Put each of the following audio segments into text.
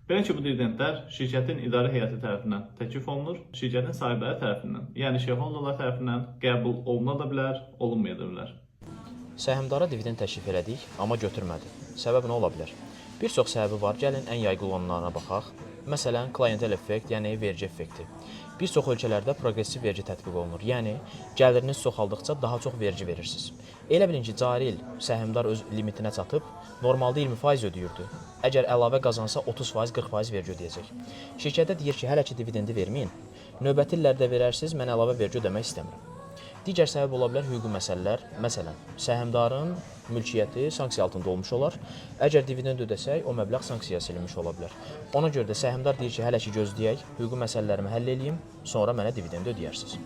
Belə ki, bu dividendlər şirkətin idarə heyəti tərəfindən təklif olunur, şirkətin sahibləri tərəfindən, yəni shareholderlar tərəfindən qəbul oluna da bilər, olunmaya da bilər. Səhmdara dividend təklif elədik, amma götürmədi. Səbəb nə ola bilər? Bir çox səbəbi var, gəlin ən yaygın olanlarına baxaq. Məsələn, klientel effekt, yəni vergi effekti. Bir çox ölkələrdə progressiv vergi tətbiq olunur, yəni gəliriniz çoxaldıqca daha çox vergi verirsiniz. Elə bilin ki, cari il səhmdar öz limitinə çatıb, normalda 20% ödəyirdi. Əgər əlavə qazansa 30%, 40% vergi ödəyəcək. Şirkətə deyir ki, hələ ki dividendi verməyin, növbəti illərdə verərsiniz, mən əlavə vergi ödəmək istəmirəm. Digər səbəb ola bilər hüquqi məsələlər. Məsələn, səhmdarın mülkiyyəti sanksiya altında olmuş olar. Əgər dividend ödəsək, o məbləğ sanksiyaya silinmiş ola bilər. Ona görə də səhmdar deyir ki, hələ ki gözləyək, hüquqi məsələlərimi həll edeyim, sonra mənə dividend ödəyərsiniz.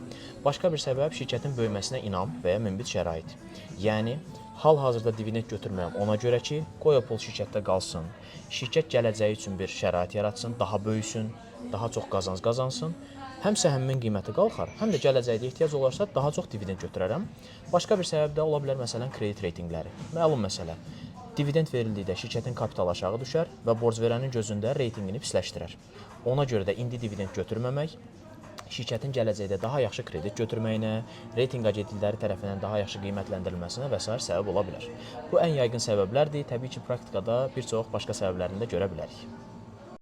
Başqa bir səbəb şirkətin böyüməsinə inam və ya münbit şərait. Yəni, hal-hazırda dividend götürmürəm ona görə ki, qoy o pul şirkətdə qalsın. Şirkət gələcəyi üçün bir şərait yaratsın, daha böyüsün, daha çox qazanc qazansın. Həm səhəmin qiyməti qalxar, həm də gələcəkdə ehtiyac olarsa daha çox dividend götürərəm. Başqa bir səbəb də ola bilər, məsələn, kredit reytinqləri. Məlum məsələ. Dividend verildikdə şirkətin kapitalı aşağı düşər və borc verənin gözündə reytinqini pisləşdirər. Ona görə də indi dividend götürməmək şirkətin gələcəkdə daha yaxşı kredit götürməyinə, reytinq agentlikləri tərəfindən daha yaxşı qiymətləndirilməsinə və s. səbəb ola bilər. Bu ən yaygın səbəblərdir. Təbii ki, praktikada bir çox başqa səbəblərini də görə bilərik.